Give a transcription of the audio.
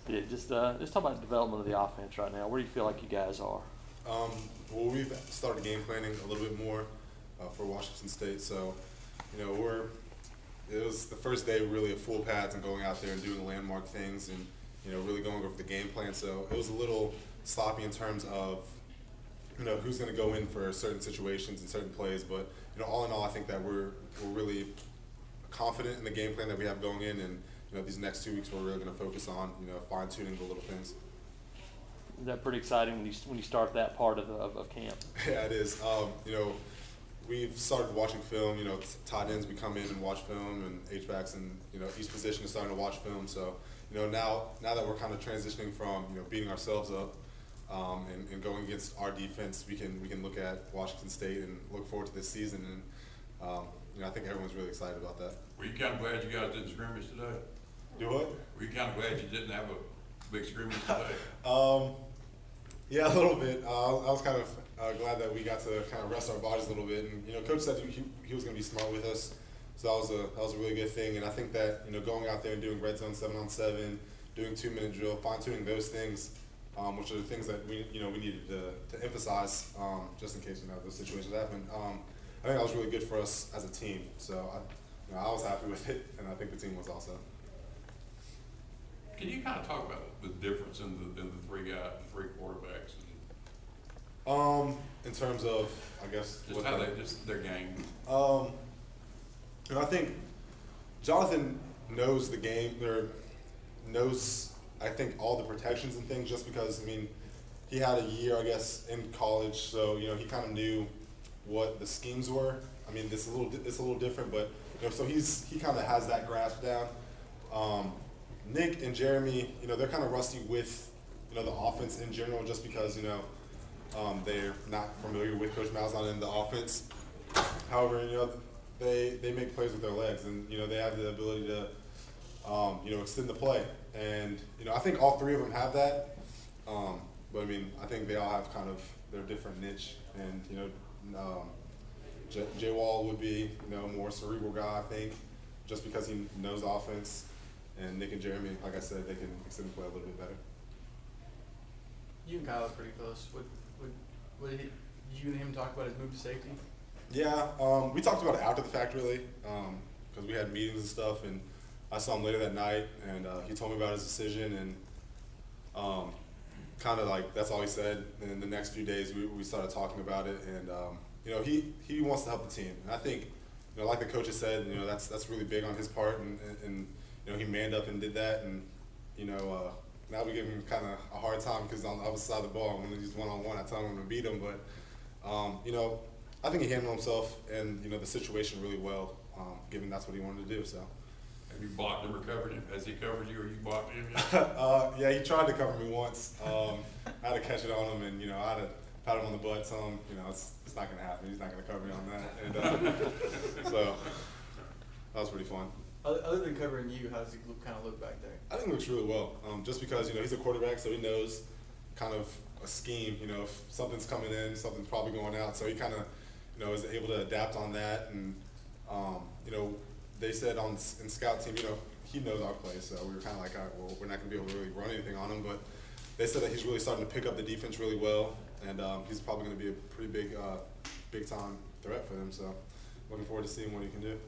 Yeah, just talk about the development of the offense right now. Where do you feel like you guys are? Well, we've started game planning a little bit more for Washington State. So, it was the first day really of full pads and going out there and doing the landmark things and, really going over the game plan. So it was a little sloppy in terms of, who's going to go in for certain situations and certain plays. But, all in all, I think that we're really confident in the game plan that we have going in. And, these next 2 weeks we're really going to focus on, fine tuning the little things. Is that pretty exciting when you start that part of camp? Yeah, it is. We've started watching film. Tight ends, we come in and watch film, and H-backs and each position is starting to watch film. So now that we're kind of transitioning from beating ourselves up and going against our defense, we can look at Washington State and look forward to this season. And I think everyone's really excited about that. Were you kind of glad you guys didn't scrimmage today? Do what? Were you kind of glad you didn't have a big scrimmage today? Yeah, a little bit. I was kind of glad that we got to kind of rest our bodies a little bit. And Coach said he was going to be smart with us, so that was a really good thing. And I think that going out there and doing red zone 7-on-7, doing 2-minute drill, fine tuning those things, which are the things that we needed to emphasize just in case those situations happen. I think that was really good for us as a team. So I was happy with it, and I think the team was also. Can you kind of talk about the difference in the three quarterbacks? In terms of, I guess, Just how their game. I think Jonathan knows the game, or knows, I think, all the protections and things, just because, he had a year, I guess, in college, so, he kind of knew what the schemes were. It's a little different, but, so he kind of has that grasp down. Nick and Jeremy, they're kind of rusty with, the offense in general, just because, they're not familiar with Coach Malzahn and the offense. However, they make plays with their legs, and they have the ability to, extend the play. And I think all three of them have that. But I think they all have kind of their different niche. And Jay Wall would be more cerebral guy, I think, just because he knows the offense. And Nick and Jeremy, like I said, they can extend the play a little bit better. You and Kyle are pretty close. Did you and him talk about his move to safety? Yeah, we talked about it after the fact, really, because we had meetings and stuff, and I saw him later that night, and he told me about his decision, and kind of like that's all he said. And the next few days, we started talking about it, and he wants to help the team, and I think like the coach has said, that's really big on his part, and he manned up and did that, and now we give him kind of a hard time because on the other side of the ball, when he's one-on-one, I tell him I'm going to beat him. But, I think he handled himself and, the situation really well, given that's what he wanted to do. So. Have you blocked him or covered him? Has he covered you or you blocked him yet? Yeah, he tried to cover me once. I had to catch it on him, and, I had to pat him on the butt, tell him, it's not going to happen. He's not going to cover me on that. And so that was pretty fun. Other than covering you, how does he kind of look back there? I think it looks really well. Just because he's a quarterback, so he knows kind of a scheme. If something's coming in, something's probably going out. So he kind of is able to adapt on that. And they said in scout team, he knows our play. So we were kind of like, all right, well, we're not going to be able to really run anything on him. But they said that he's really starting to pick up the defense really well, and he's probably going to be a pretty big time threat for them. So looking forward to seeing what he can do.